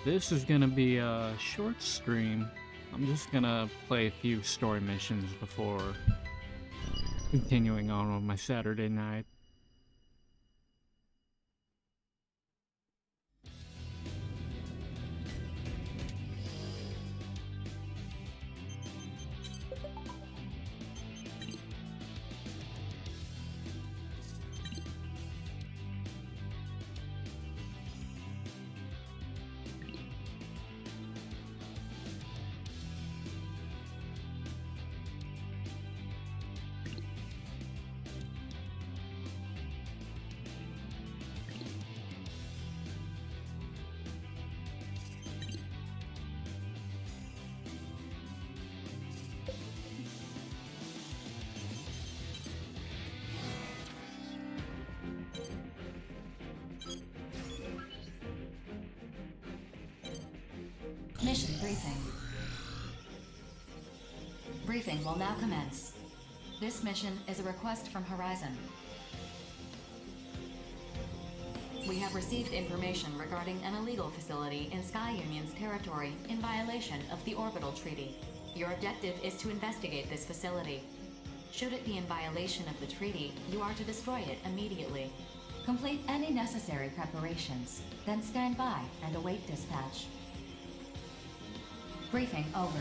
This is gonna be a short stream. I'm just gonna play a few story missions before continuing on with my Saturday night. Mission briefing. Briefing will now commence. This mission is a request from Horizon. We have received information regarding an illegal facility in Sky Union's territory in violation of the Orbital Treaty. Your objective is to investigate this facility. Should it be in violation of the treaty, you are to destroy it immediately. Complete any necessary preparations, then stand by and await dispatch. Briefing over.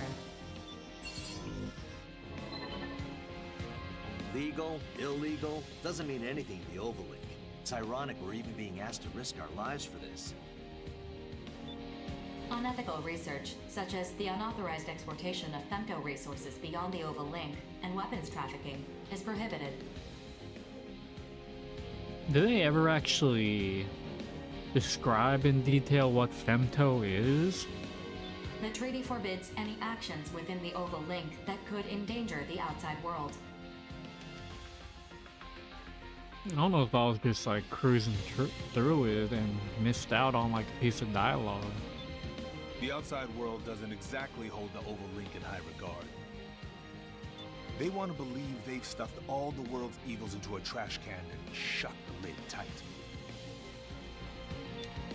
Legal, illegal, doesn't mean anything to the Overlink. It's ironic we're even being asked to risk our lives for this. Unethical research, such as the unauthorized exportation of femto resources beyond the Oval Link and weapons trafficking, is prohibited. Do they ever actually describe in detail what femto is? The treaty forbids any actions within the Oval Link that could endanger the outside world. I don't know if I was just like cruising through it and missed out on like a piece of dialogue. The outside world doesn't exactly hold the Oval Link in high regard. They want to believe they've stuffed all the world's evils into a trash can and shut the lid tight.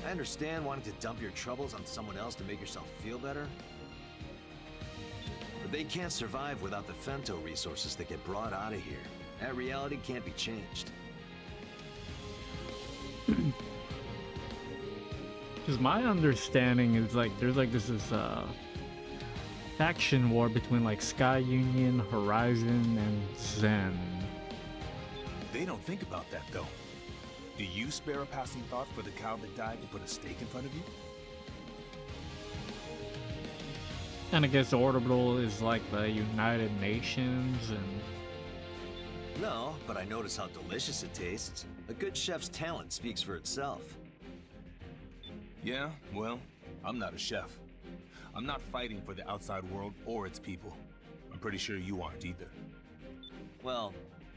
I understand wanting to dump your troubles on someone else to make yourself feel better. But they can't survive without the femto resources that get brought out of here. That reality can't be changed. Because my understanding is like there's like this faction war between like Sky Union, Horizon, and Zen. They don't think about that though. Do you spare a passing thought for the cow that died to put a stake in front of you? And I guess Orbital is like the United Nations and... No, but I notice how delicious it tastes. A good chef's talent speaks for itself. Yeah, well, I'm not a chef. I'm not fighting for the outside world or its people. I'm pretty sure you aren't either. Well,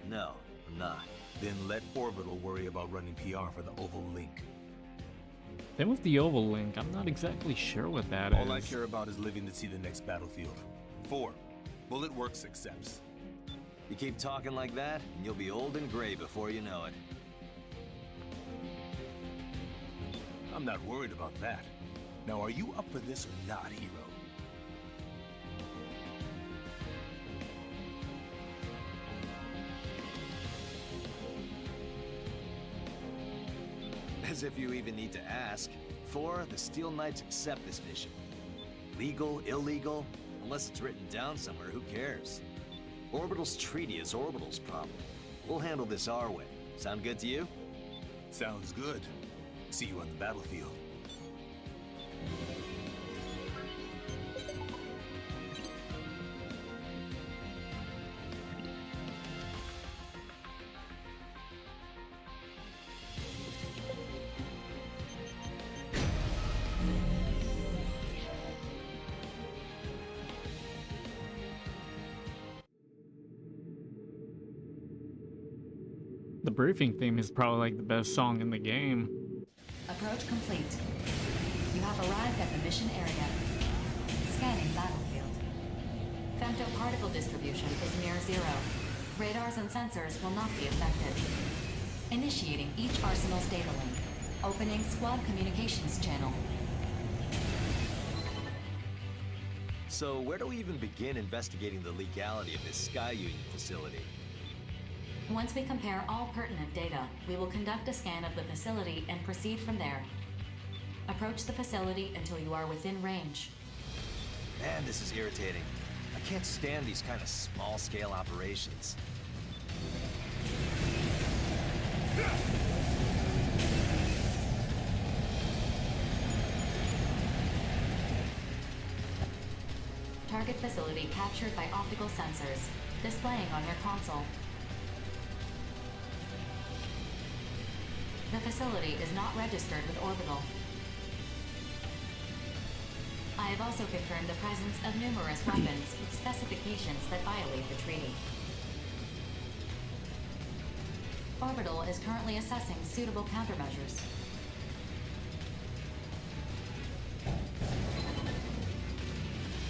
no, I'm not. Then let Orbital worry about running PR for the Oval Link. Then with the Oval Link, I'm not exactly sure what that is. All I care about is living to see the next battlefield. 4. Bullet Works accepts. You keep talking like that, and you'll be old and gray before you know it. I'm not worried about that. Now, are you up for this or not, hero? As if you even need to ask. 4, the Steel Knights accept this mission. Legal, illegal, unless it's written down somewhere, who cares? Orbital's treaty is Orbital's problem. We'll handle this our way. Sound good to you? Sounds good. See you on the battlefield. The briefing theme is probably like the best song in the game. Approach complete. You have arrived at the mission area. Scanning battlefield. Femto-particle distribution is near 0. Radars and sensors will not be affected. Initiating each arsenal's data link. Opening squad communications channel. So where do we even begin investigating the legality of this Sky Union facility? Once we compare all pertinent data, we will conduct a scan of the facility and proceed from there. Approach the facility until you are within range. Man, this is irritating. I can't stand these kind of small-scale operations. Target facility captured by optical sensors, displaying on your console. The facility is not registered with Orbital. I have also confirmed the presence of numerous weapons with specifications that violate the treaty. Orbital is currently assessing suitable countermeasures.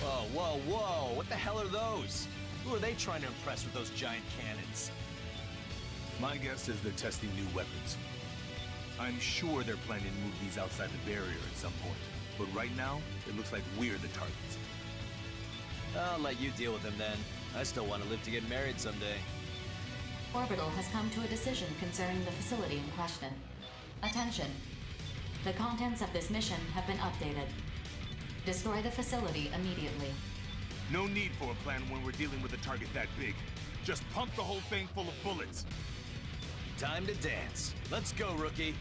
Whoa, whoa, whoa! What the hell are those? Who are they trying to impress with those giant cannons? My guess is they're testing new weapons. I'm sure they're planning to move these outside the barrier at some point. But right now, it looks like we're the targets. I'll let you deal with them then. I still want to live to get married someday. Orbital has come to a decision concerning the facility in question. Attention! The contents of this mission have been updated. Destroy the facility immediately. No need for a plan when we're dealing with a target that big. Just pump the whole thing full of bullets. Time to dance. Let's go, rookie.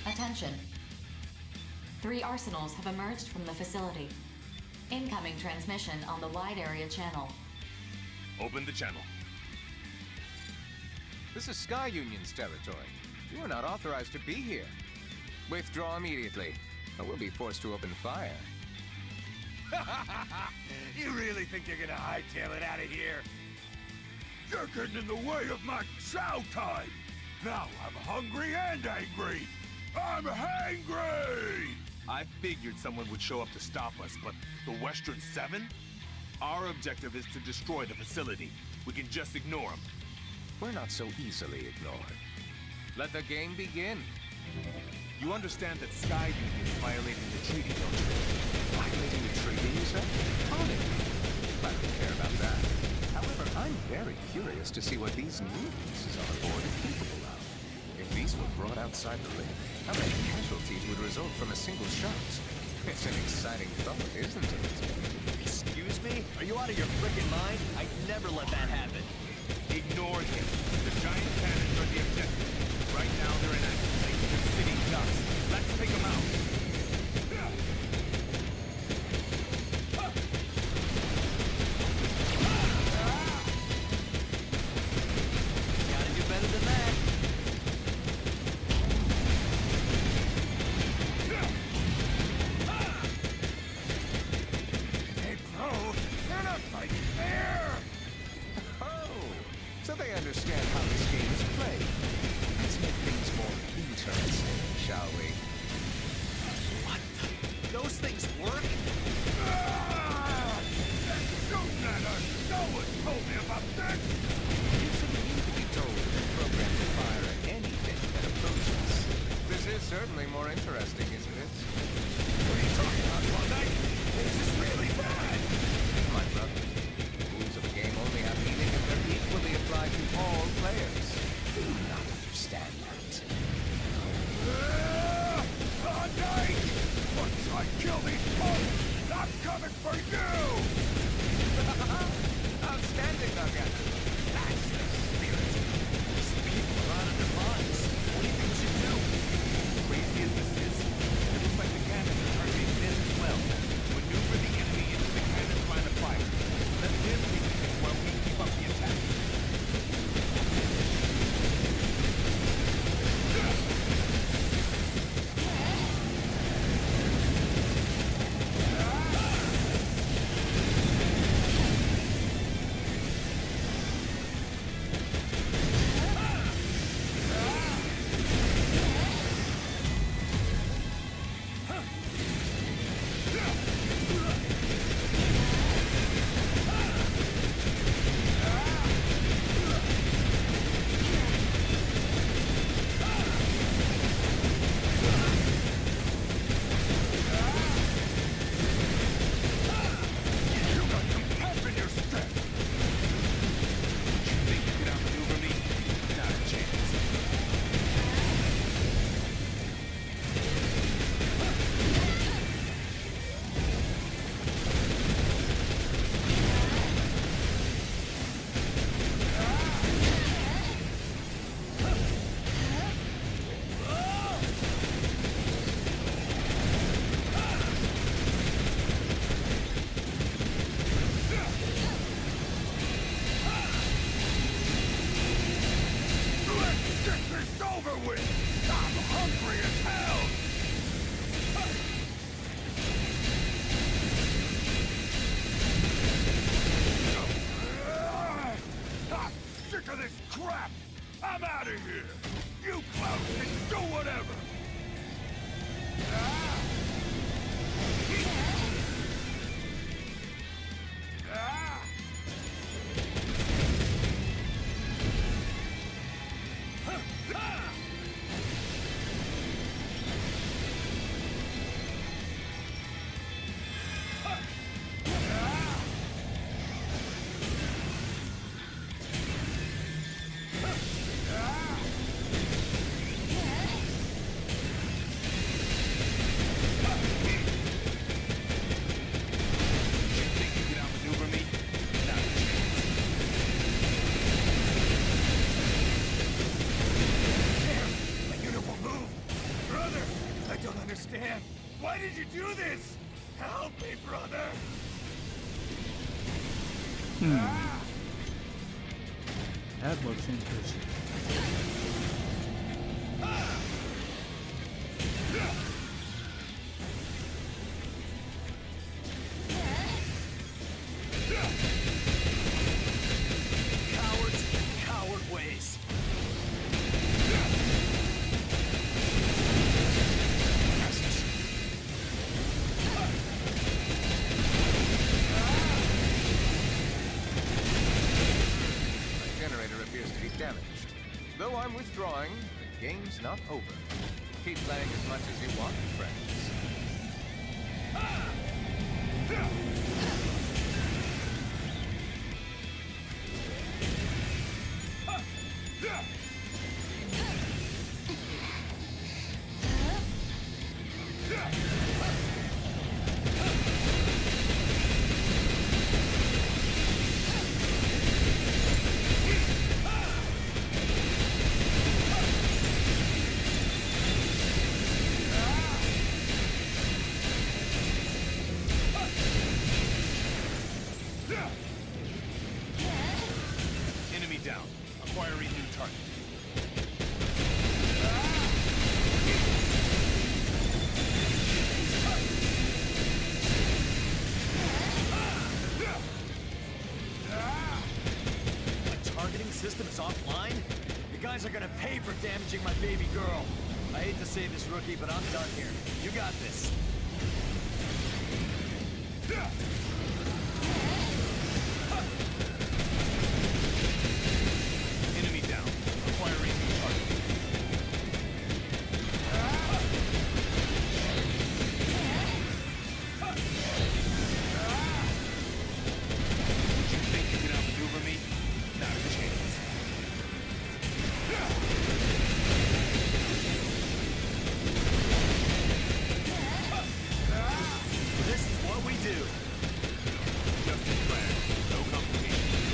Attention. 3 arsenals have emerged from the facility. Incoming transmission on the wide area channel. Open the channel. This is Sky Union's territory. You are not authorized to be here. Withdraw immediately, or we'll be forced to open fire. You really think you're gonna hightail it out of here? You're getting in the way of my chow time! Now I'm hungry and angry! I'm hangry! I figured someone would show up to stop us, but the Western Seven? Our objective is to destroy the facility. We can just ignore them. We're not so easily ignored. Let the game begin. You understand that Sky Union is violating the treaty, don't you? Violating the treaty, you said? Funny. I don't care about that. However, I'm very curious to see what these new pieces on board are capable of. If these were brought outside the ring, how many casualties would result from a single shot? It's an exciting thought, isn't it? Excuse me? Are you out of your frickin' mind? I'd never let that happen. Ignore him. The giant cannons are the objective. Right now, they're in activation of city dust. Let's take them out. Gotta do better than that. Hey, bro, they're not fighting fair! Oh, so they understand how this game is played. Let's make things more interesting, shall we? What the? Those things work? Ah! They're shooting at us! No one told me about this! You shouldn't need to be told that they're programmed to fire at anything that approaches. This is certainly more interesting, isn't it? What are you talking about, Klondike? This is really bad! My brother, the rules of the game only have meaning if they're equally applied to all players. Do you not understand that? Klondike! Once I kill these folks, I'm coming for you! Outstanding, Nugget. That's the spirit. These people are out of their minds. What do you think we should do? Crazy as this is, it looks like the cannons are targeting this as well. Maneuver the enemy into the cannon's line of fire. Let them be the thing while we keep up the attack. out of here! You clowns can do whatever! Ah! Ah! Ah! Why did you do this? Help me, brother! Ah! That looks interesting. Cowards, coward ways. Damaged. Though I'm withdrawing, the game's not over. Keep playing as much as you want, friends. Enemy down. Acquiring new target. My targeting system is offline? You guys are gonna pay for damaging my baby girl. I hate to say this, rookie, but I'm done here. You got this. Enemy down. Acquiring new target. You think you can outmaneuver me? Not a chance. This is what we do. Just as planned. No complications.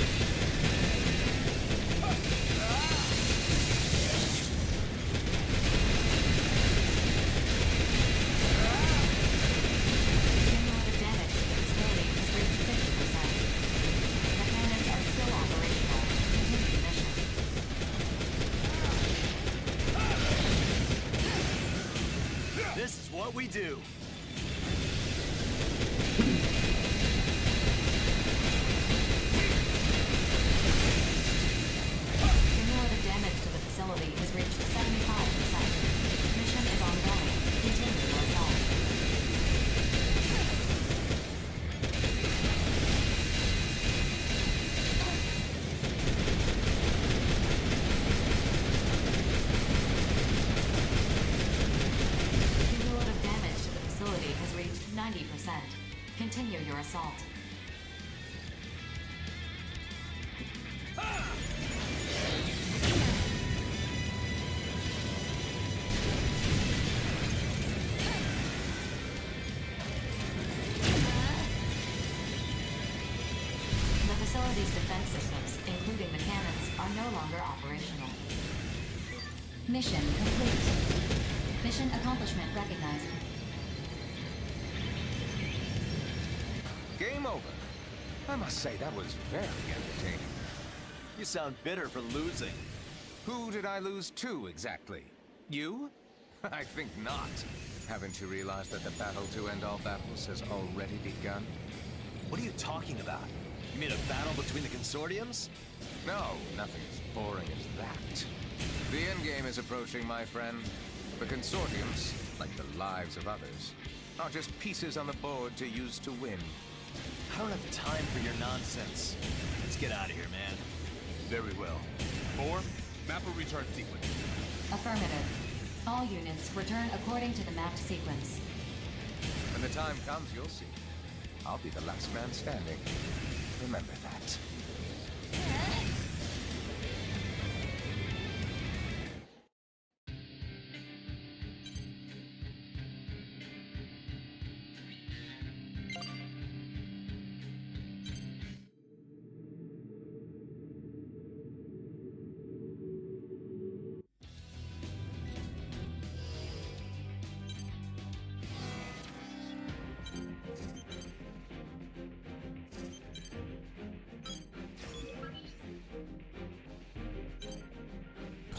Cumulative damage to the facility has reached 50%. The cannons are still operational. Continue mission. This is what we do. Cumulative damage to the facility has reached 75%. Mission is ongoing. Continue your assault. Cumulative damage to the facility has reached 90%. Continue your assault. The facility's defense systems, including the cannons, are no longer operational. Mission complete. Mission accomplishment recognized. Game over. I must say, that was very entertaining. You sound bitter for losing. Who did I lose to, exactly? You? I think not. Haven't you realized that the battle to end all battles has already begun? What are you talking about? You mean a battle between the consortiums? No, nothing as boring as that. The endgame is approaching, my friend. The consortiums, like the lives of others, are just pieces on the board to use to win. I don't have time for your nonsense. Let's get out of here, man. Very well. 4, map a return sequence. Affirmative. All units return according to the mapped sequence. When the time comes, you'll see. I'll be the last man standing. Remember that.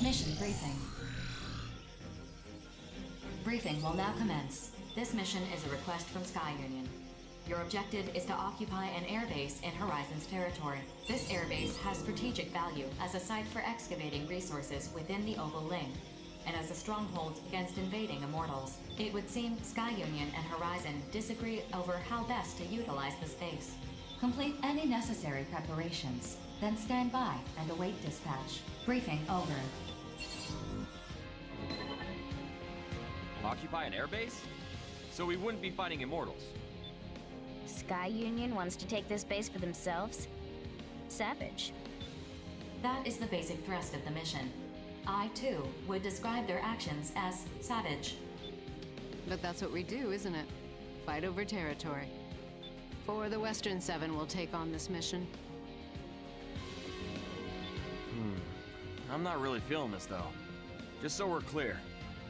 Mission briefing. Briefing will now commence. This mission is a request from Sky Union. Your objective is to occupy an airbase in Horizon's territory. This airbase has strategic value as a site for excavating resources within the Oval Ring, and as a stronghold against invading immortals. It would seem Sky Union and Horizon disagree over how best to utilize the space. Complete any necessary preparations, then stand by and await dispatch. Briefing over. Occupy an airbase? So we wouldn't be fighting immortals. Sky Union wants to take this base for themselves? Savage. That is the basic thrust of the mission. I, too, would describe their actions as savage. But that's what we do, isn't it? Fight over territory. For the Western Seven will take on this mission. I'm not really feeling this, though. Just so we're clear,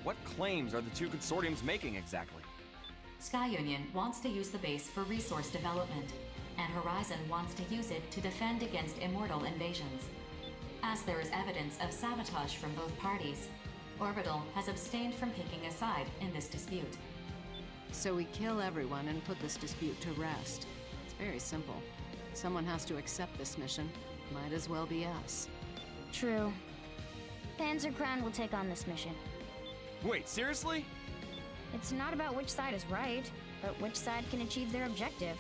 what claims are the two consortiums making exactly? Sky Union wants to use the base for resource development, and Horizon wants to use it to defend against immortal invasions. As there is evidence of sabotage from both parties, Orbital has abstained from picking a side in this dispute. So we kill everyone and put this dispute to rest. It's very simple. Someone has to accept this mission. Might as well be us. True. Panzer Crown will take on this mission. Wait, seriously? It's not about which side is right, but which side can achieve their objective.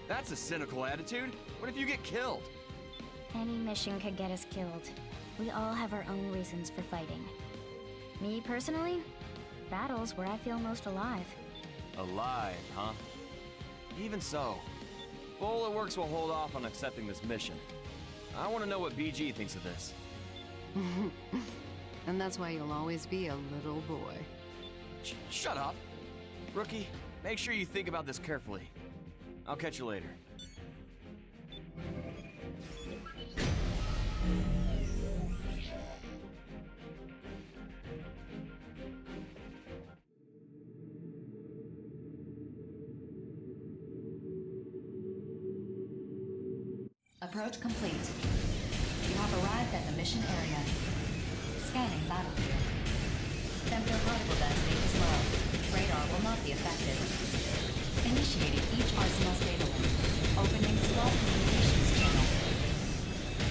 That's a cynical attitude. What if you get killed? Any mission could get us killed. We all have our own reasons for fighting. Me personally, battle's where I feel most alive. Alive, huh? Even so, Bulletworks will hold off on accepting this mission. I want to know what BG thinks of this. And that's why you'll always be a little boy. Shut up! Rookie, make sure you think about this carefully. I'll catch you later. Approach complete. You have arrived at the mission area. Scanning battlefield. Femtoparticle density is low. Radar will not be affected. Initiating each arsenal's data link. Opening squad communications channel.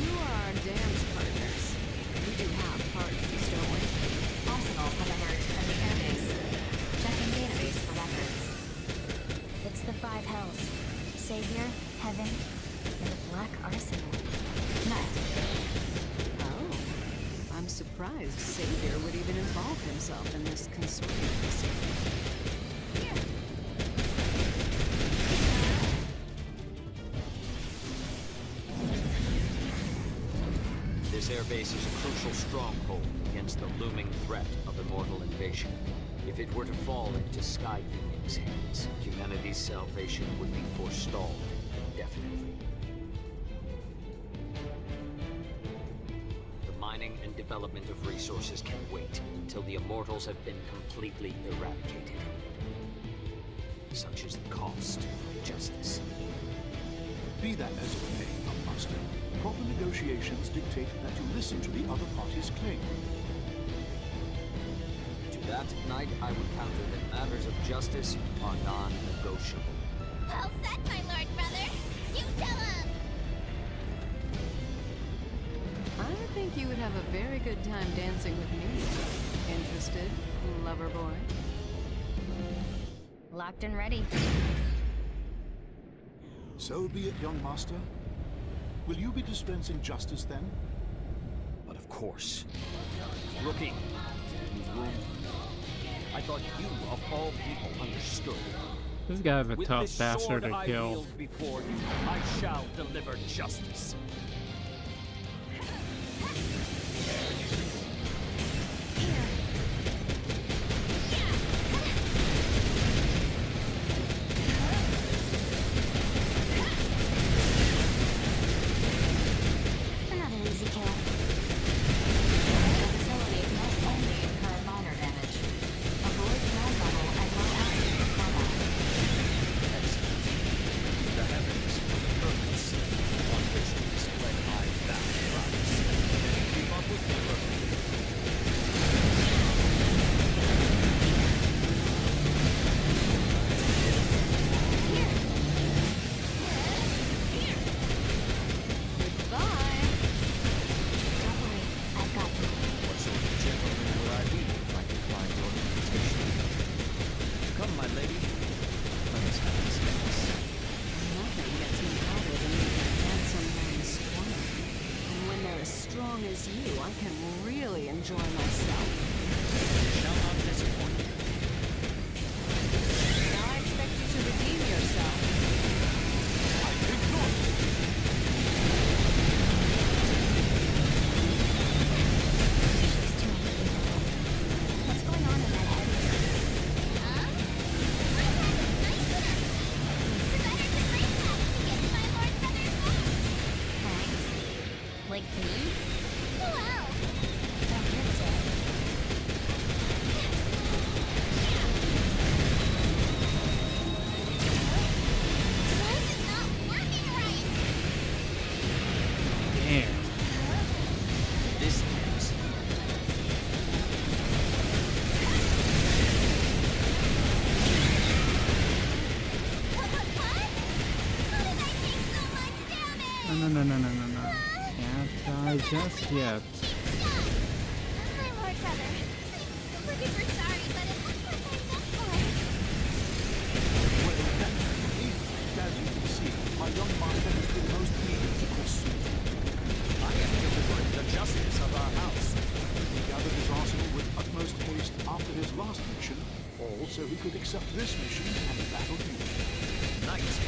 Who are our dance partners? We do have partners, don't we? Arsenals have emerged from the airbase. Checking database for records. It's the five hells. Savior, Heaven, and the Black Arsenal. Night. Oh. I'm surprised Savior would even involve himself in this consortium. This airbase is a crucial stronghold against the looming threat of immortal invasion. If it were to fall into Sky Union's hands, humanity's salvation would be forestalled indefinitely. The mining and development of resources can wait until the immortals have been completely eradicated. Such is the cost of justice. Be that as it may, Master, proper negotiations dictate that you listen to the other party's claim. To that, Knight, I would counter that matters of justice are non-negotiable. Well said, my lord brother. You tell him! I think think you would have a very good time dancing with me. Interested, lover boy? Locked and ready. So be it, young master. Will you be dispensing justice then? But of course. Rookie, you room. I thought you, of all people, understood. This guy's a With tough this bastard sword to I kill. wield before you, I shall deliver justice. Another easy kill. The facility must only incur minor damage. Avoid ground level and low altitude combat. The heavens for the purpose on which to display my vast prowess. Keep up with me, Rookie. Goodbye. Don't worry, I've got you. What sort of gentleman would I be if I declined your invitation? Come, my lady. Let us have this dance. Nothing gets me hotter than making a handsome man strong. And when they're as strong as you, I can really enjoy myself. Shall not disappoint you. Now I expect you to redeem yourself. I think not. She's too unbelievable. What's going on in that head? Huh? My head is nice enough. The better to break that to get to my lord brother's home. Thanks. Like me? Who else? Don't give it to her. Why is it not working right? Damn. This dance. What? How did I take so much damage? No. Can't die just yet. My lord brother, I'm super duper sorry, but it looks like I'm done for. Well, technically, as you can see, my young master has been most eager to pursue. I am delivering the justice of our house. He gathered his arsenal with utmost haste after his last mission, all so he could accept this mission and battle you. Knight.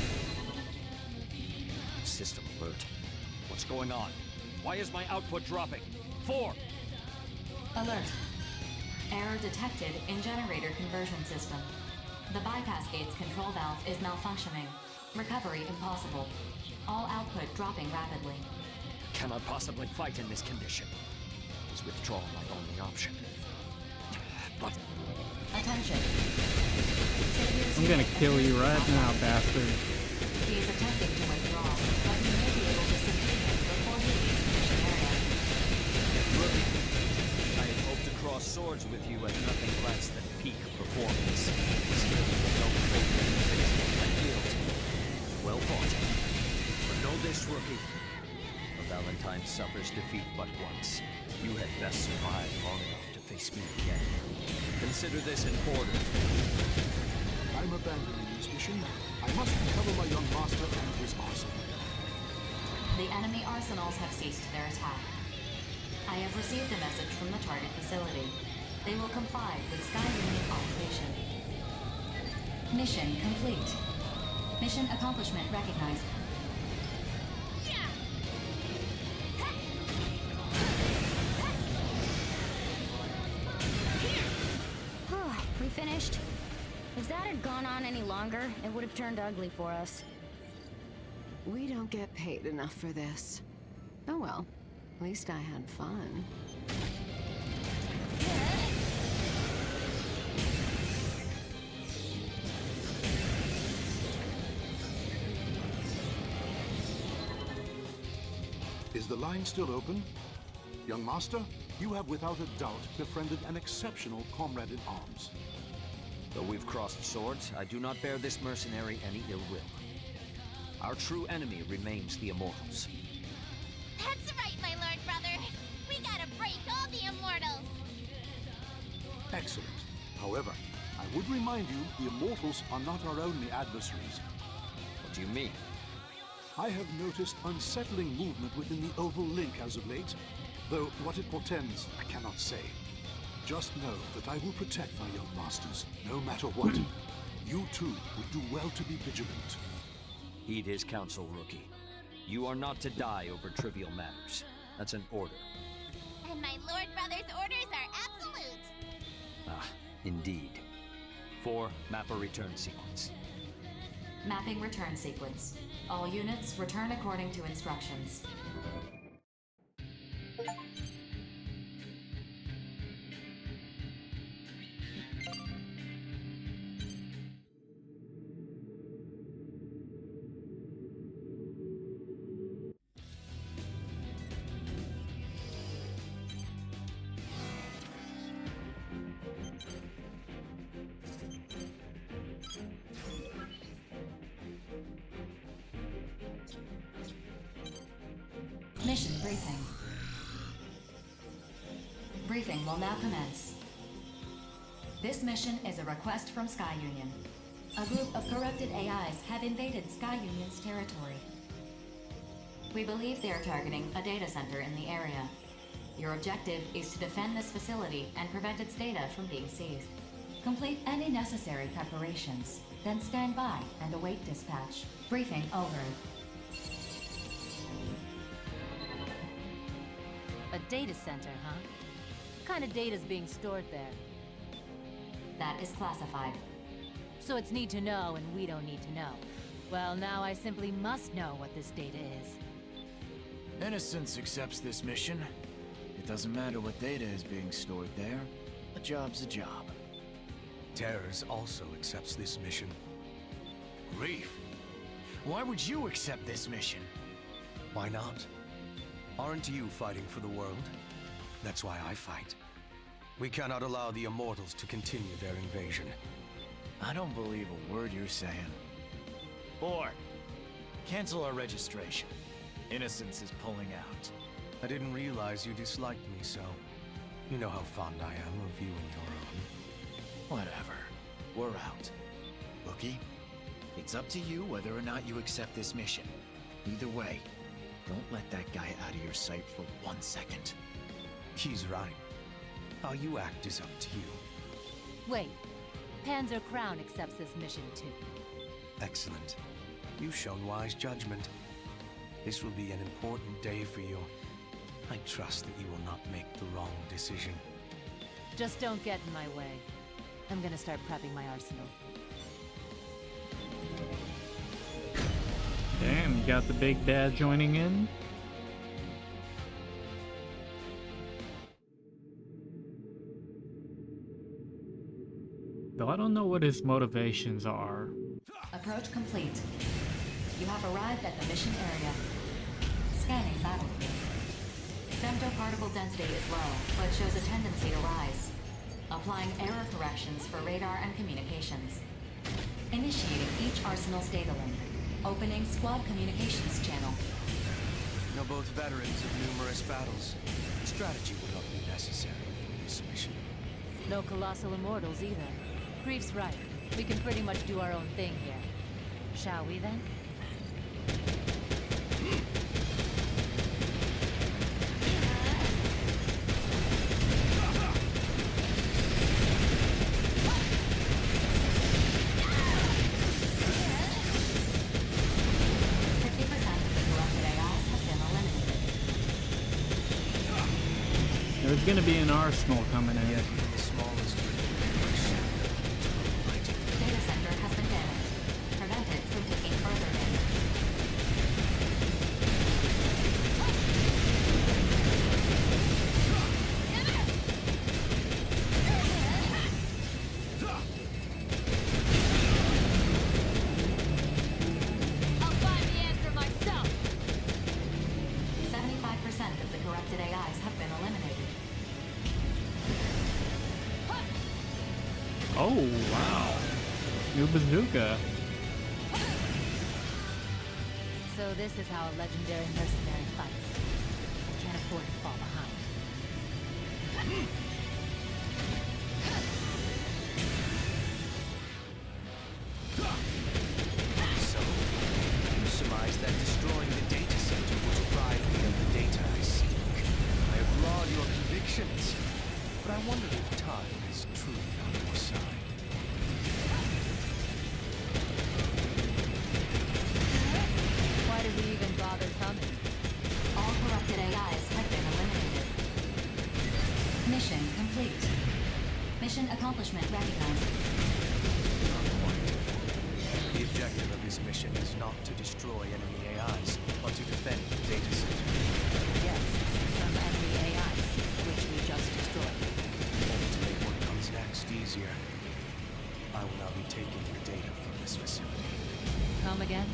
System alert. What's going on? Why is my output dropping? 4. Alert. Error detected in generator conversion system. The bypass gate's control valve is malfunctioning. Recovery impossible. All output dropping rapidly. Cannot possibly fight in this condition. Is withdrawal my only option? But Attention. I'm gonna kill you right now, bastard. He is attempting to withdraw, but you may be able to subdue him before he leaves the mission area. Rookie, I had hoped to cross swords with you at nothing less than peak performance. Still, no faith in the face of my guilt. Well fought. But know this, Rookie. A Valentine suffers defeat but once. You had best survive long enough to face me again. Consider this in order. I'm abandoning this mission. I must recover my young master and his arsenal. The enemy arsenals have ceased their attack. I have received a message from the target facility. They will comply with Sky Union occupation. Mission complete. Mission accomplishment recognized. We finished. If that had gone on any longer, it would have turned ugly for us. We don't get paid enough for this. Oh well, at least I had fun. Is the line still open? Young master, you have without a doubt befriended an exceptional comrade in arms. Though we've crossed swords, I do not bear this mercenary any ill will. Our true enemy remains the Immortals. That's right, my lord brother. We However, I would remind you the Immortals are not our only adversaries. What do you mean? I have noticed unsettling movement within the Oval Link as of late, though what it portends, I cannot say. Just know that I will protect my young masters, no matter what. You too would do well to be vigilant. Heed his counsel, rookie. You are not to die over trivial matters. That's an order. And my Lord Brother's orders are absolute. Ah, indeed. 4, map a return sequence. Mapping return sequence. All units return according to instructions. Mission briefing. Briefing will now commence. This mission is a request from Sky Union. A group of corrupted AIs have invaded Sky Union's territory. We believe they are targeting a data center in the area. Your objective is to defend this facility and prevent its data from being seized. Complete any necessary preparations, then stand by and await dispatch. Briefing over. A data center, huh? What kind of data's being stored there? That is classified. So it's need to know and we don't need to know. Well, now I simply must know what this data is. Innocence accepts this mission. It doesn't matter what data is being stored there. A job's a job. Terrors also accepts this mission. Grief. Why would you accept this mission? Why not? Aren't you fighting for the world? That's why I fight. We cannot allow the Immortals to continue their invasion. I don't believe a word you're saying. 4. Cancel our registration. Innocence is pulling out. I didn't realize you disliked me so. You know how fond I am of you and your own. Whatever. We're out. Rookie, it's up to you whether or not you accept this mission. Either way, don't let that guy out of your sight for 1 second. He's right. How you act is up to you. Wait. Panzer Crown accepts this mission too. Excellent. You've shown wise judgment. This will be an important day for you. I trust that you will not make the wrong decision. Just don't get in my way. I'm gonna start prepping my arsenal. Damn, you got the big dad joining in? Though I don't know what his motivations are. Approach complete. You have arrived at the mission area. Scanning battlefield. Femtoparticle density is low, but shows a tendency to rise. Applying error corrections for radar and communications. Initiating each arsenal's data link. Opening squad communications channel. You're both veterans of numerous battles. Strategy will not be necessary for this mission. No colossal immortals either. Grief's right. We can pretty much do our own thing here. Shall we then? There's gonna be an arsenal coming in. The smallest Data center has been damaged. Prevented from taking further damage. I'll find the answer myself! 75% of the corrupted AIs have been eliminated. Oh, wow. New bazooka. So this is how a legendary mercenary fights. I can't afford to fall behind. I wonder if time is truly on your side. Why did we even bother coming? All corrupted AIs have been eliminated. Mission complete. Mission accomplishment recognized. The objective of this mission is not to destroy enemy AIs, but to defend the data center. Yes, from enemy AIs, which we just destroyed. And to make what comes next easier, I will now be taking the data from this facility. Come again?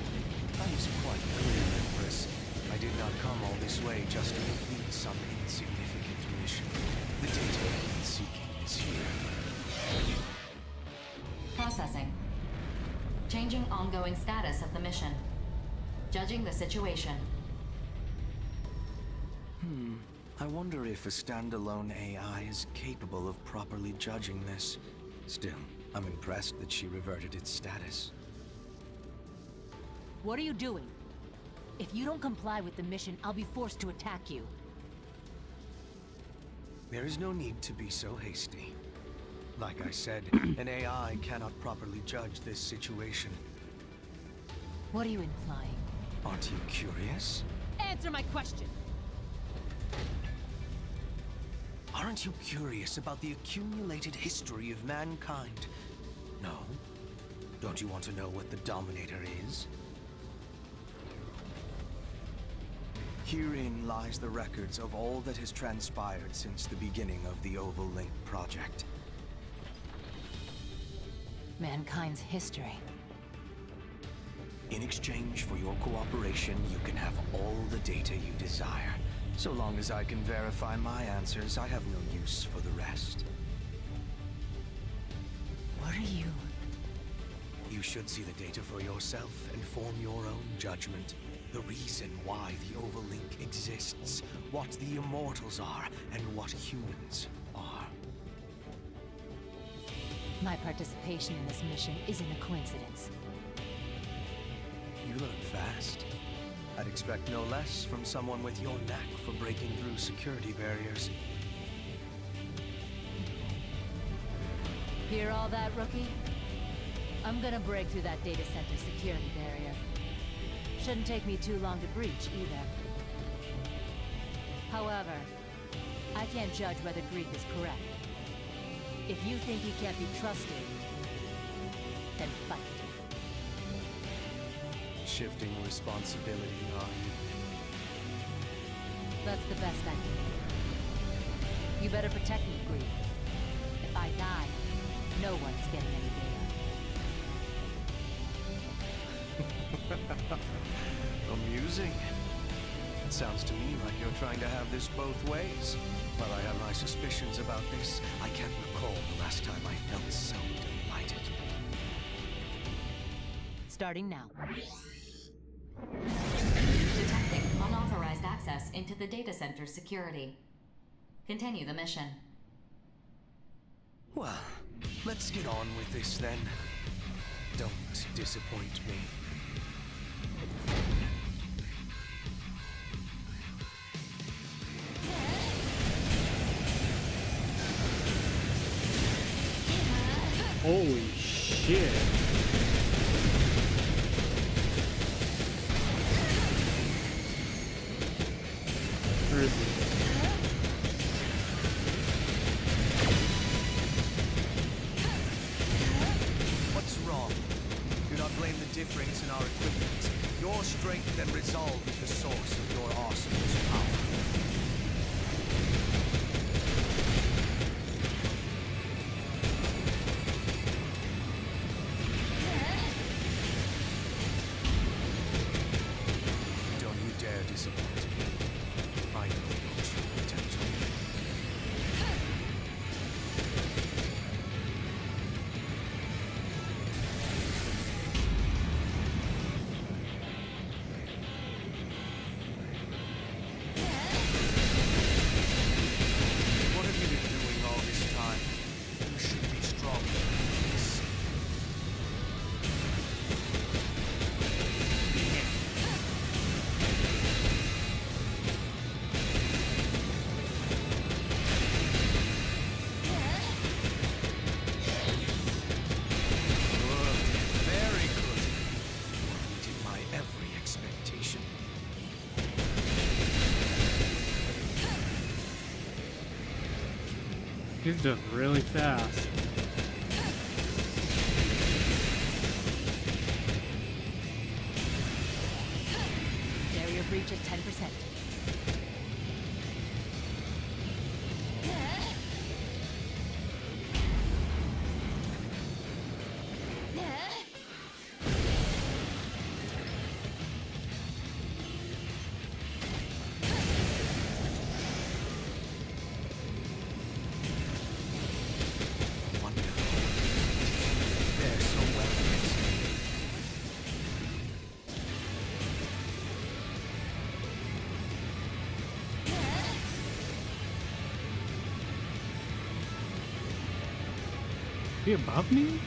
I was quite clear, Empress. I did not come all this way just to complete some insignificant mission. The data I've been seeking is here. Processing. Changing ongoing status of the mission. Judging the situation. I wonder if a standalone AI is capable of properly judging this. Still, I'm impressed that she reverted its status. What are you doing? If you don't comply with the mission, I'll be forced to attack you. There is no need to be so hasty. Like I said, an AI cannot properly judge this situation. What are you implying? Aren't you curious? Answer my question! Aren't you curious about the accumulated history of mankind? No? Don't you want to know what the Dominator is? Herein lies the records of all that has transpired since the beginning of the Oval Link project. Mankind's history. In exchange for your cooperation, you can have all the data you desire. So long as I can verify my answers, I have no use for the rest. What are you? You should see the data for yourself and form your own judgment. The reason why the Oval Link exists, what the Immortals are, and what humans are. My participation in this mission isn't a coincidence. You learn fast. I'd expect no less from someone with your knack for breaking through security barriers. Hear all that, rookie? I'm gonna break through that data center security barrier. Shouldn't take me too long to breach, either. However, I can't judge whether Greek is correct. If you think he can't be trusted, then fight. Shifting responsibility on you. That's the best I can do. You better protect me, Greek. If I die, no one's getting any data. Amusing. It sounds to me like you're trying to have this both ways. While I have my suspicions about this, I can't recall the last time I felt so delighted. Starting now. Detecting unauthorized access into the data center security. Continue the mission. Well, let's get on with this then. Don't disappoint me. Holy shit. Where is he? What's wrong? Do not blame the difference in our equipment. Your strength and resolve is the source of your awesomeness power. Don't you dare disappoint me. I know your true potential. He's just really fast. Barrier breach at 10%. He above me?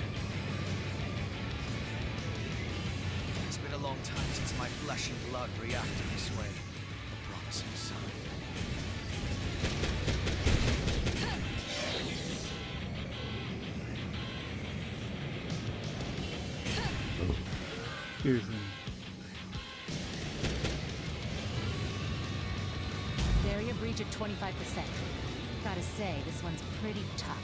It's been a long time since my flesh and blood reacted this way. A promising sign. Excuse me. Barrier breach at 25%. Gotta say, this one's pretty tough.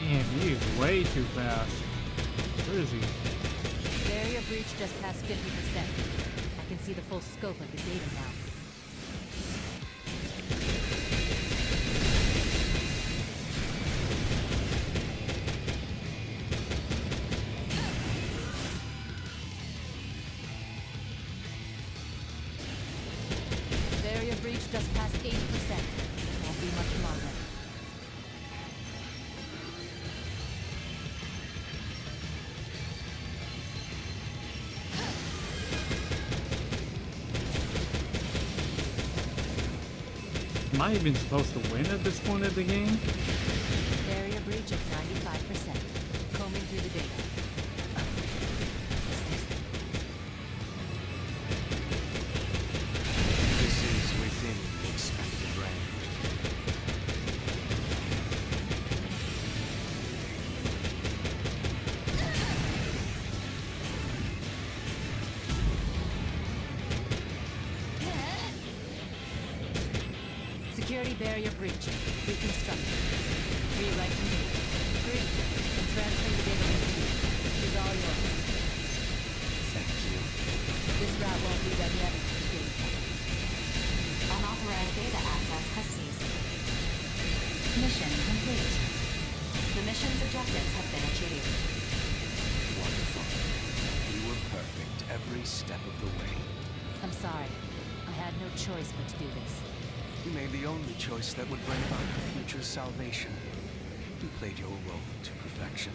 Damn, he is way too fast. Where is he? Barrier breach just past 50%. I can see the full scope of the data now. Barrier breach just past 80%. Won't be much longer. Am I even supposed to win at this point of the game? Barrier breach at 95%. Combing through the data. This is within the expected range. Security barrier breach. Reconstruct. Rewrite complete. Agreed. And transfer the data link to you. It is all yours. Thank you. This route won't leave any evidence of data. Unauthorized data access has ceased. Mission complete. The mission's objectives have been achieved. Wonderful. You were perfect every step of the way. I'm sorry. I had no choice but to do this. You made the only choice that would bring about the future's salvation. You played your role to perfection.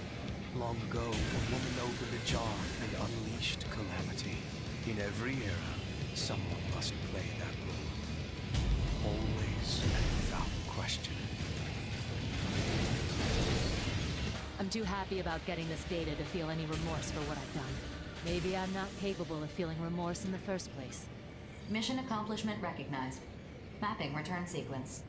Long ago, a woman opened a jar and unleashed calamity. In every era, someone must play that role. Always and without question. I'm too happy about getting this data to feel any remorse for what I've done. Maybe I'm not capable of feeling remorse in the first place. Mission accomplishment recognized. Mapping return sequence.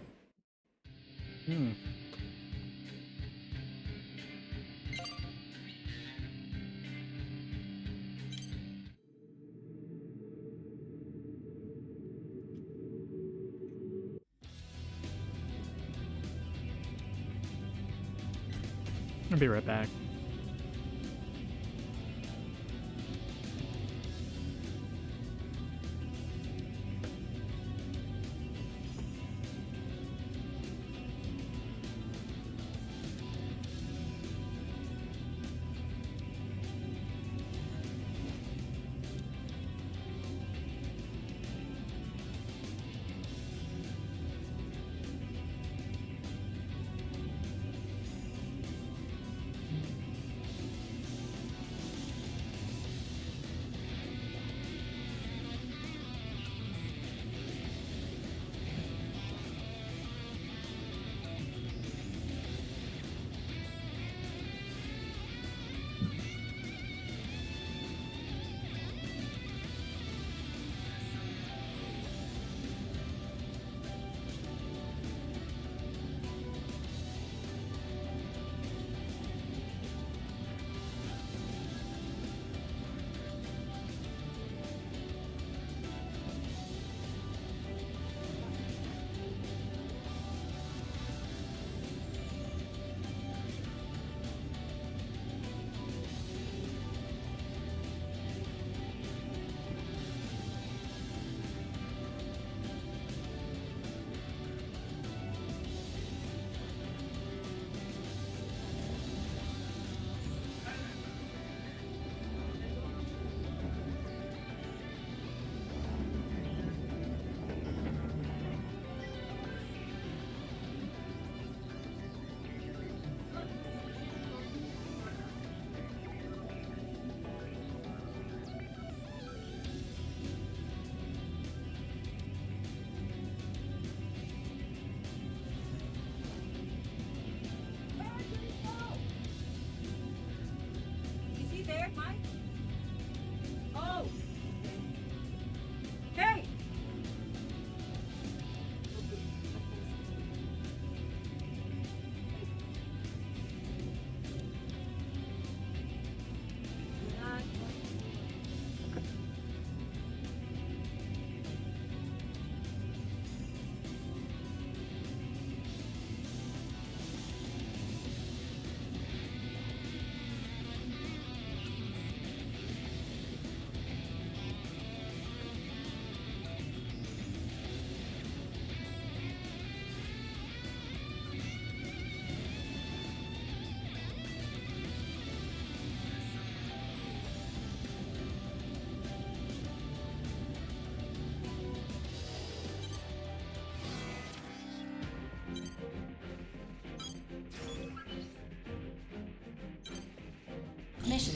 I'll be right back.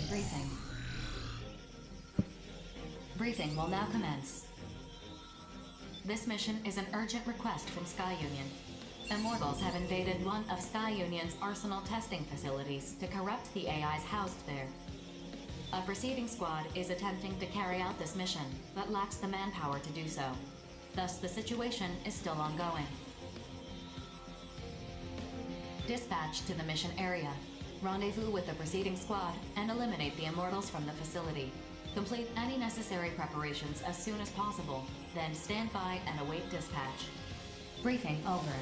Briefing. Briefing will now commence. This mission is an urgent request from Sky Union. Immortals have invaded one of Sky Union's arsenal testing facilities to corrupt the AIs housed there. A preceding squad is attempting to carry out this mission, but lacks the manpower to do so. Thus, the situation is still ongoing. Dispatch to the mission area. Rendezvous with the preceding squad and eliminate the Immortals from the facility. Complete any necessary preparations as soon as possible, then stand by and await dispatch. Briefing over.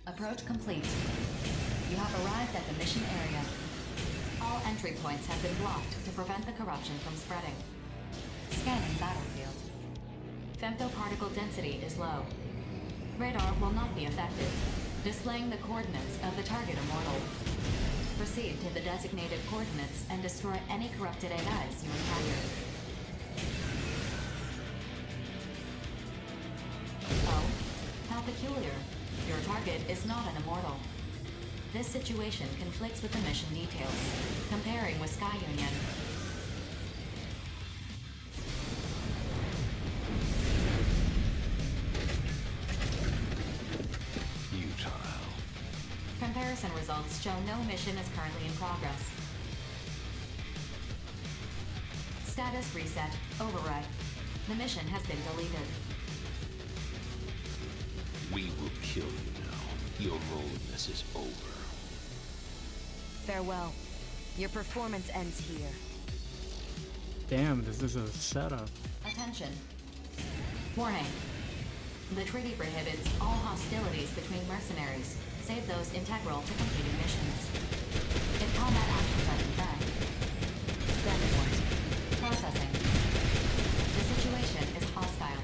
Approach complete. You have arrived at the mission area. All entry points have been blocked to prevent the corruption from spreading. Scanning battlefield. Femtoparticle density is low. Radar will not be affected, displaying the coordinates of the target immortal. Proceed to the designated coordinates and destroy any corrupted AIs you encounter. Oh, how peculiar. Your target is not an immortal. This situation conflicts with the mission details. Comparing with Sky Union. Futile. Comparison results show no mission is currently in progress. Status reset. Override. The mission has been deleted. We will kill you now. Your role in this is over. Farewell. Your performance ends here. Damn, this is a setup. Attention. Warning. The treaty prohibits all hostilities between mercenaries, save those integral to completing missions. If combat actions are confirmed. Then what? Processing. The situation is hostile.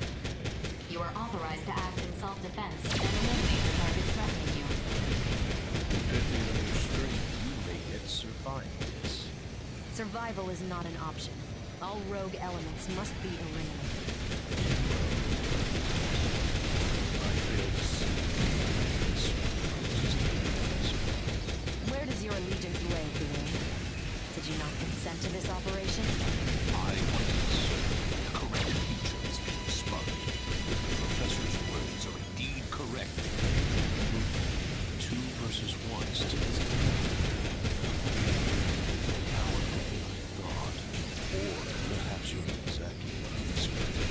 You are authorized to act in self-defense and eliminate the targets threatening you. Depending on your strength, you may yet survive this. Survival is not an option. All rogue elements must be eliminated. I fail to see this Where does your allegiance lay, Daemon? Did you not consent to this operation? I want to assert the correct future is being spun. The professor's words are indeed correct. 2 versus 1 still is powerful than I thought. Or perhaps you're exactly what I expected.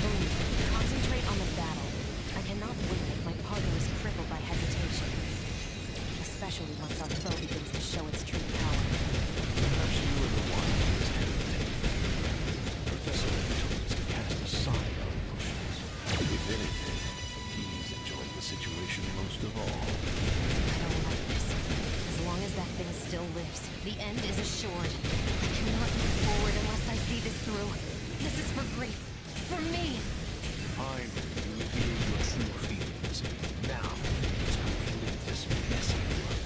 Boom. Concentrate on the battle. I cannot win if my partner is crippled by hesitation. Especially once our foe begins to show its true power. Perhaps you are the one who is hesitating. Professor Mitchell needs to cast aside our emotions. If anything, he's enjoying the situation most of all. I don't like this. As long as that thing still lives, the end is assured. I cannot move forward unless I see this through. This is for grief. For me. I will reveal your true feelings. Now, let's complete this messy work.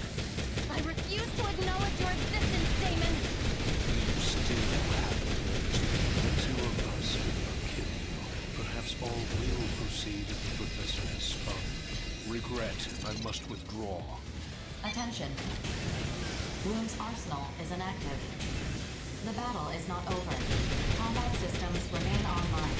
I refuse to acknowledge your existence, Daemon! You still have it. The 2 of us will not kill you. Perhaps all will proceed if the professor has spun. Regret, I must withdraw. Attention. Bloom's arsenal is inactive. The battle is not over. Combat systems remain online.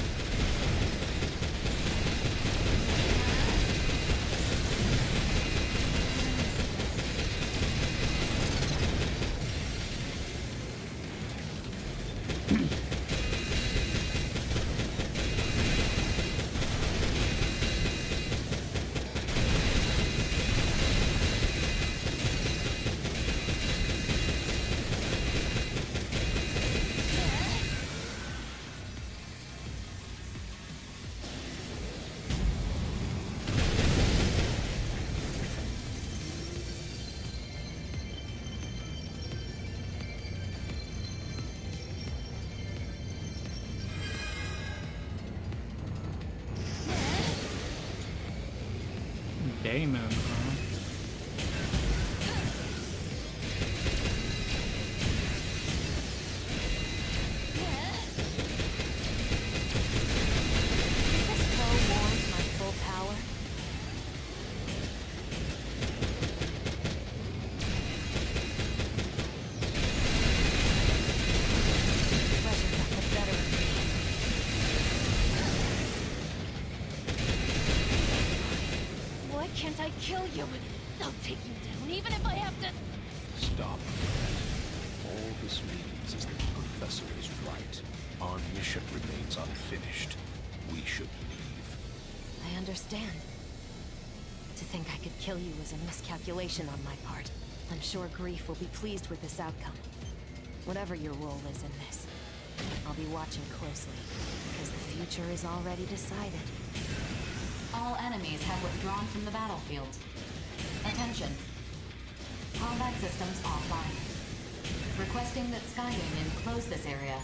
Daemon, huh? I kill you, I'll take you down, even if I have to... Stop. All this means is that the Professor is right. Our mission remains unfinished. We should leave. I understand. To think I could kill you was a miscalculation on my part. I'm sure Grief will be pleased with this outcome. Whatever your role is in this, I'll be watching closely, because the future is already decided. All enemies have withdrawn from the battlefield. Attention. Combat systems offline. Requesting that Sky Union close this area.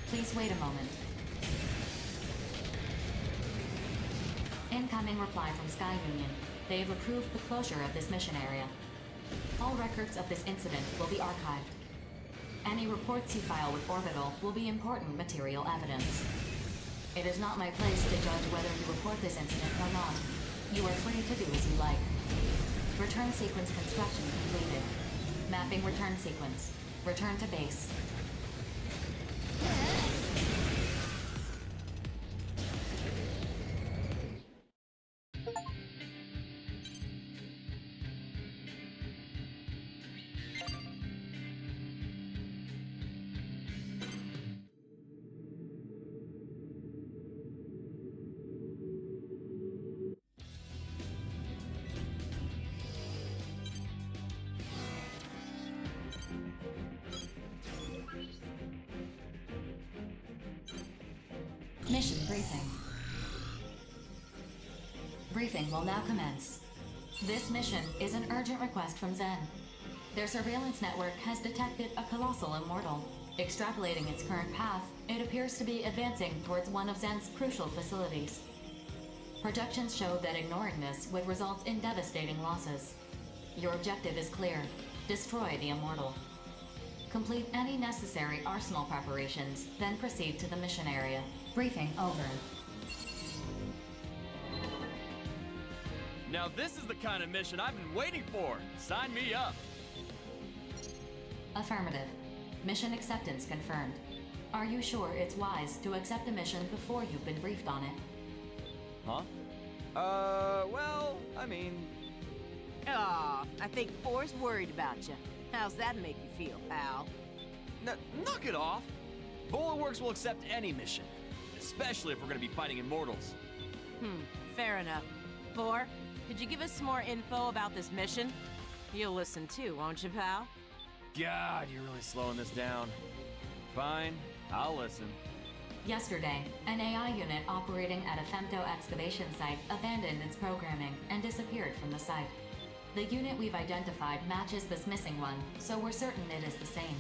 Please wait a moment. Incoming reply from Sky Union. They have approved the closure of this mission area. All records of this incident will be archived. Any reports you file with Orbital will be important material evidence. It is not my place to judge whether you report this incident or not. You are free to do as you like. Return sequence construction completed. Mapping return sequence. Return to base. Mission briefing. Briefing will now commence. This mission is an urgent request from Zen. Their surveillance network has detected a colossal immortal. Extrapolating its current path, it appears to be advancing towards one of Zen's crucial facilities. Projections show that ignoring this would result in devastating losses. Your objective is clear. Destroy the immortal. Complete any necessary arsenal preparations, then proceed to the mission area. Briefing over. Now this is the kind of mission I've been waiting for. Sign me up. Affirmative. Mission acceptance confirmed. Are you sure it's wise to accept the mission before you've been briefed on it? Huh? Well, I mean... Aw, I think Four's worried about you. How's that make you feel, pal? Knock it off! Bulletworks will accept any mission. Especially if we're gonna be fighting immortals. Fair enough. Four, could you give us some more info about this mission? You'll listen too, won't you, pal? God, you're really slowing this down. Fine, I'll listen. Yesterday, an AI unit operating at a femto excavation site abandoned its programming and disappeared from the site. The unit we've identified matches this missing one, so we're certain it is the same.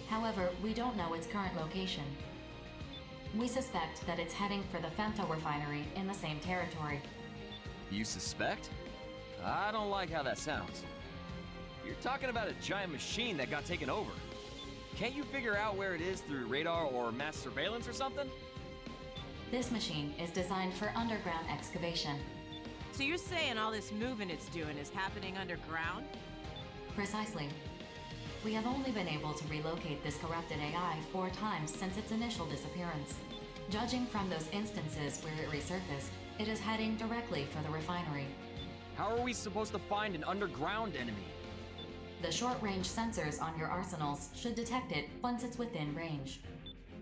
However, we don't know its current location. We suspect that it's heading for the femto refinery in the same territory. You suspect? I don't like how that sounds. You're talking about a giant machine that got taken over. Can't you figure out where it is through radar or mass surveillance or something? This machine is designed for underground excavation. So you're saying all this moving it's doing is happening underground? Precisely. We have only been able to relocate this corrupted AI 4 times since its initial disappearance. Judging from those instances where it resurfaced, it is heading directly for the refinery. How are we supposed to find an underground enemy? The short-range sensors on your arsenals should detect it once it's within range.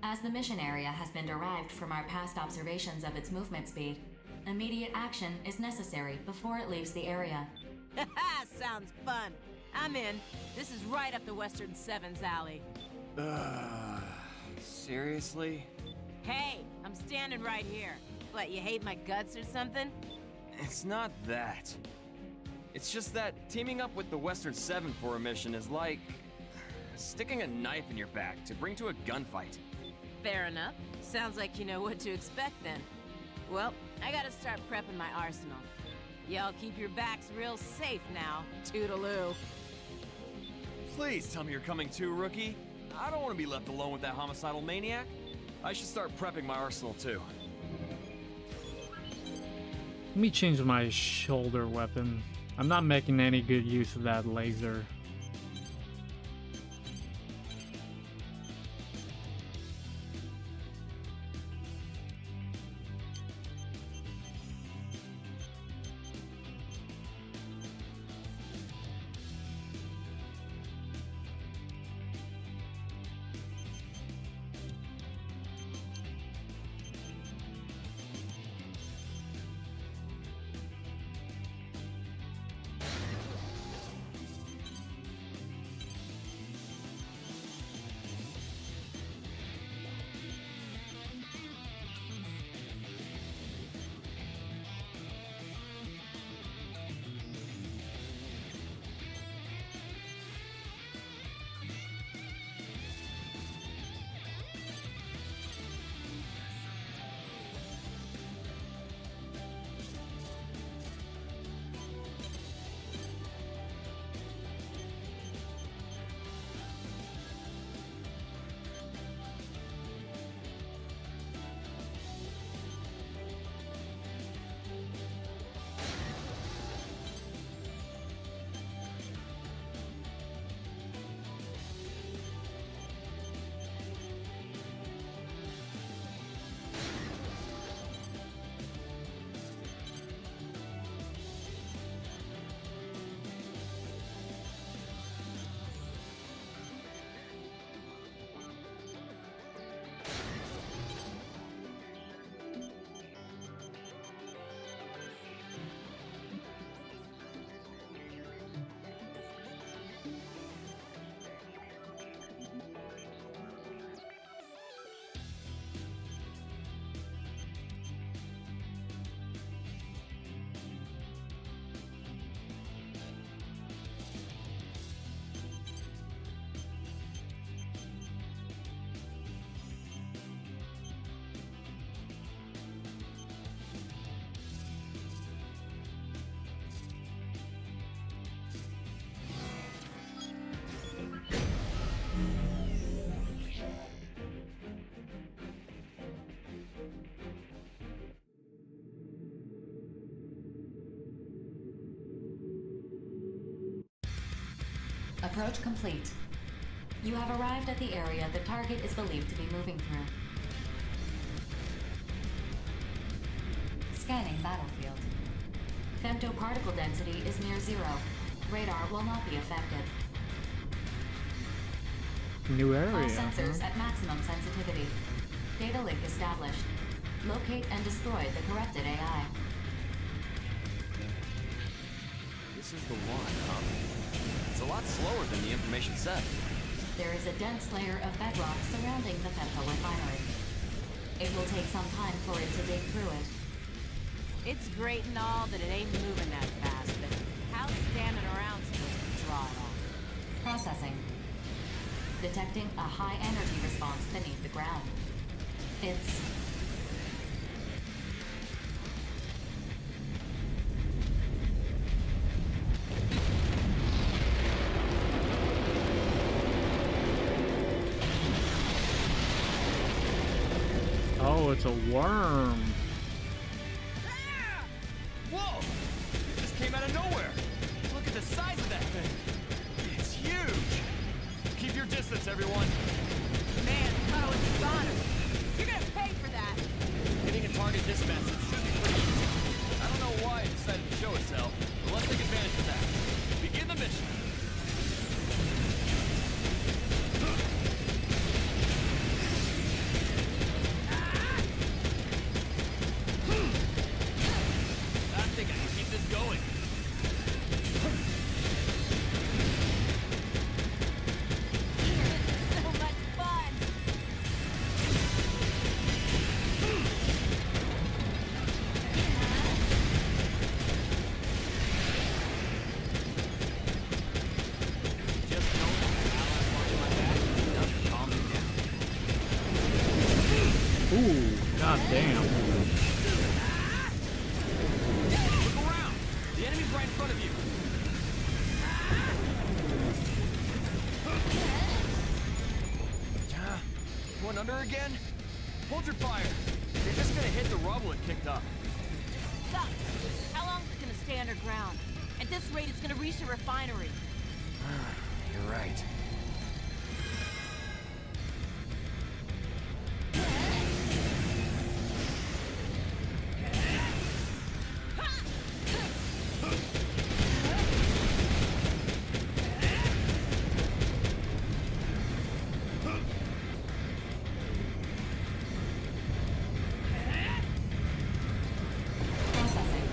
As the mission area has been derived from our past observations of its movement speed, immediate action is necessary before it leaves the area. Haha, sounds fun. I'm in. This is right up the Western Seven's alley. Seriously? Hey, I'm standing right here. What, you hate my guts or something? It's not that. It's just that teaming up with the Western Seven for a mission is like sticking a knife in your back to bring to a gunfight. Fair enough. Sounds like you know what to expect then. Well, I gotta start prepping my arsenal. Y'all keep your backs real safe now. Toodaloo. Please tell me you're coming too, Rookie. I don't want to be left alone with that homicidal maniac. I should start prepping my arsenal too. Let me change my shoulder weapon. I'm not making any good use of that laser. Approach complete. You have arrived at the area the target is believed to be moving through. Scanning battlefield. Femtoparticle density is near 0. Radar will not be affected. New area. All sensors at maximum sensitivity. Data link established. Locate and destroy the corrupted AI. This is the one, huh? It's a lot slower than the information said. There is a dense layer of bedrock surrounding the femto refinery. It will take some time for it to dig through it. It's great and all that it ain't moving that fast, but how's standing around supposed to draw it off? Processing. Detecting a high energy response beneath the ground. It's... Oh, it's a worm. Whoa! It just came out of nowhere! Look at the size of that thing! It's huge! Keep your distance, everyone! Man, I thought it was dishonest. You're gonna pay for that! Hitting a target this massive should be pretty easy. I don't know why it decided to show itself, but let's take advantage of that. Begin the mission! I think I can keep this going. So much fun! Just know allies watching my back enough to calm me down. Ooh, goddamn. Look around! The enemy's right in front of you! Going under again? Hold your fire! They're just gonna hit the rubble it kicked up. Sucks. How long is it gonna stay underground? At this rate, it's gonna reach the refinery. You're right. Processing.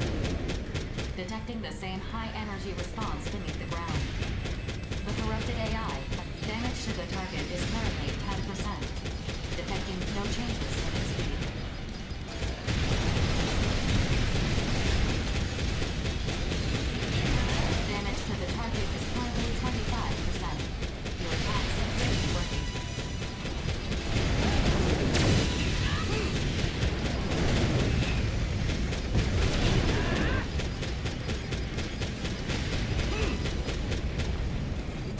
Detecting the same high energy response beneath the ground. The corrupted AI, damage to the target is currently 10%. Detecting no changes in its speed. Damage to the target is currently 25%. Your attacks are really working.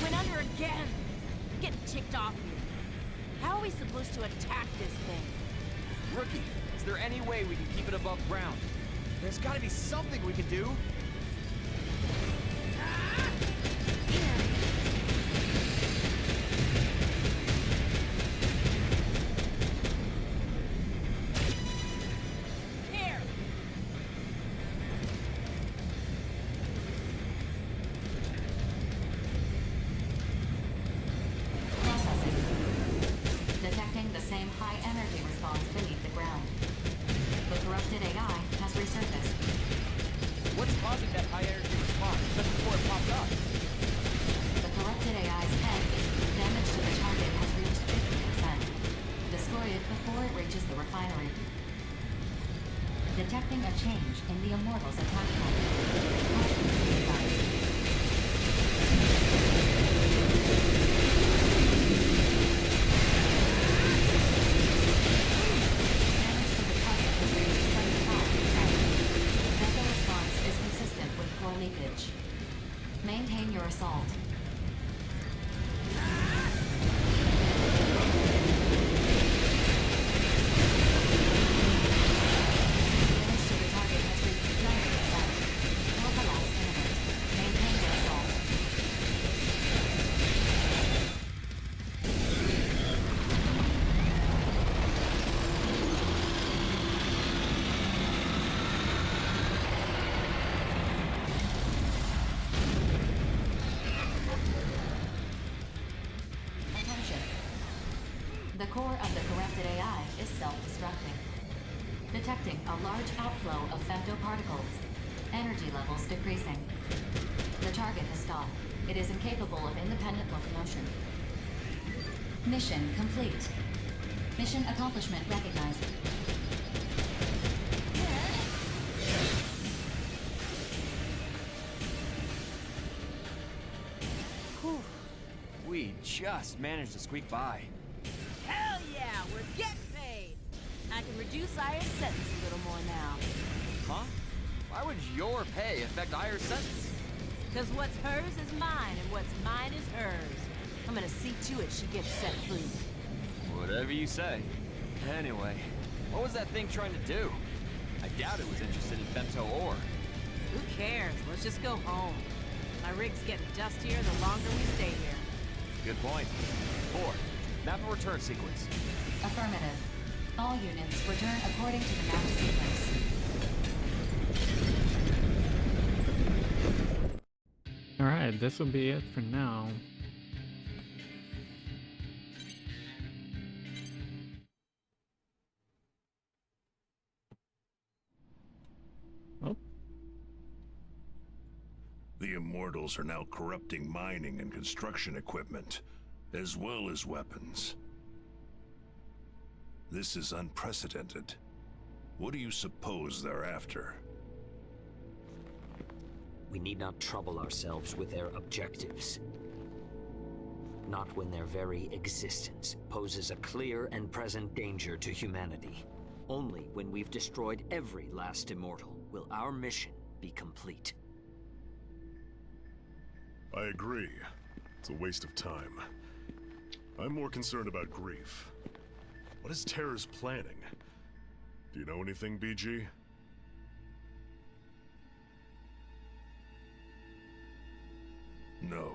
Went under again! I'm getting ticked off here. How are we supposed to attack this thing? Rookie, is there any way we can keep it above ground? There's gotta be something we can do. Here! Processing. Detecting the same high energy response beneath the ground. The corrupted AI has resurfaced. What's causing that high energy response just before it popped up? The corrupted AI's head damage to the target has reached 50%. Destroy it before it reaches the refinery. Detecting a change in the Immortal's attack mode. Caution advised. Damage to the target has reached 75%. Vessel response is consistent with core leakage. Maintain your assault. Damage to the target has reached 90%. Localized imminent. Maintain your assault. core of the corrupted AI is self-destructing. Detecting a large outflow of femtoparticles. Energy levels decreasing. The target has stopped. It is incapable of independent locomotion. Mission complete. Mission accomplishment recognized. Whew. We just managed to squeak by. Hell yeah, we're getting paid. I can reduce Aya's sentence a little more now. Huh? Why would your pay affect Aya's sentence? Because what's hers is mine, and what's mine is hers. I'm gonna see to it she gets set free. Whatever you say. Anyway, what was that thing trying to do? I doubt it was interested in femto ore. Who cares? Let's just go home. My rig's getting dustier the longer we stay here. Good point. 4. Map a return sequence. Affirmative. All units return according to the map sequence. Alright, this will be it for now. Oh. The Immortals are now corrupting mining and construction equipment, as well as weapons. This is unprecedented. What do you suppose they're after? We need not trouble ourselves with their objectives. Not when their very existence poses a clear and present danger to humanity. Only when we've destroyed every last immortal will our mission be complete. I agree. It's a waste of time. I'm more concerned about grief. What is Terra's planning? Do you know anything, BG? No.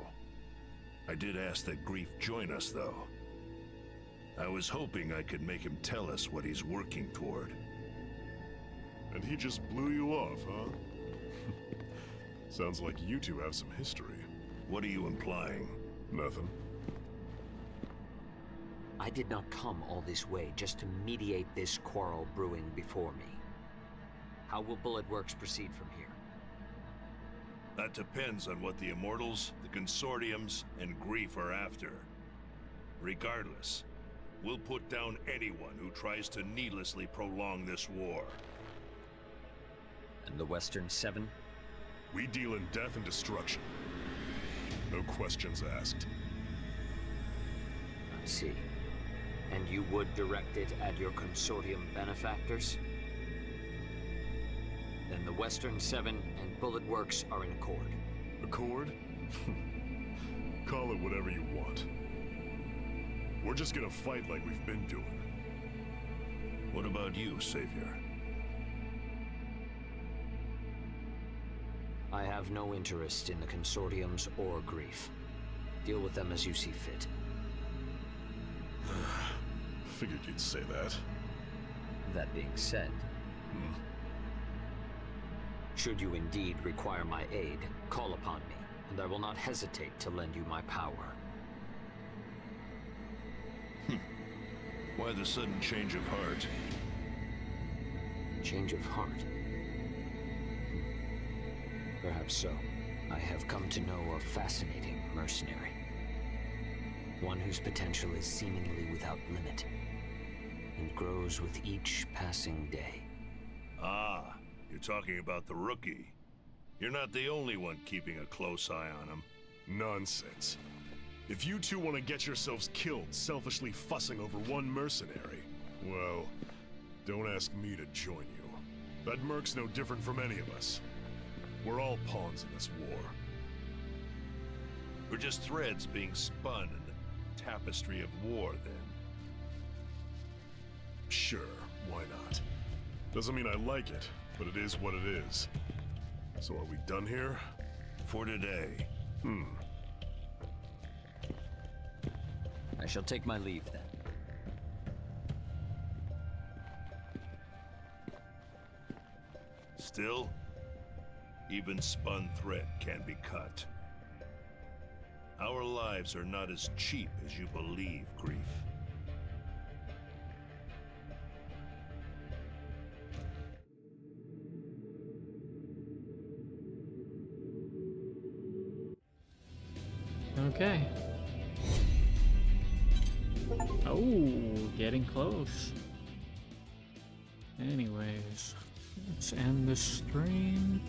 I did ask that Grief join us, though. I was hoping I could make him tell us what he's working toward. And he just blew you off, huh? Sounds like you two have some history. What are you implying? Nothing. I did not come all this way just to mediate this quarrel brewing before me. How will Bullet Works proceed from here? That depends on what the Immortals, the Consortiums, and Grief are after. Regardless, we'll put down anyone who tries to needlessly prolong this war. And the Western Seven? We deal in death and destruction. No questions asked. I see. And you would direct it at your Consortium benefactors? Then the Western Seven and Bullet Works are in accord. Accord? Call it whatever you want. We're just gonna fight like we've been doing. What about you, Savior? I have no interest in the Consortiums or Grief. Deal with them as you see fit. Figured you'd say that. That being said, should you indeed require my aid, call upon me, and I will not hesitate to lend you my power. Why the sudden change of heart? Change of heart? Perhaps so. I have come to know a fascinating mercenary. One whose potential is seemingly without limit, and grows with each passing day. Ah, you're talking about the rookie. You're not the only one keeping a close eye on him. Nonsense. If you two want to get yourselves killed selfishly fussing over one mercenary, well, don't ask me to join you. That merc's no different from any of us. We're all pawns in this war. We're just threads being spun in the tapestry of war, then. Sure, why not? Doesn't mean I like it, but it is what it is. So are we done here? For today. I shall take my leave then. Still, even spun thread can be cut. Our lives are not as cheap as you believe, Grief. Okay. Oh, getting close. Anyways, let's end this stream.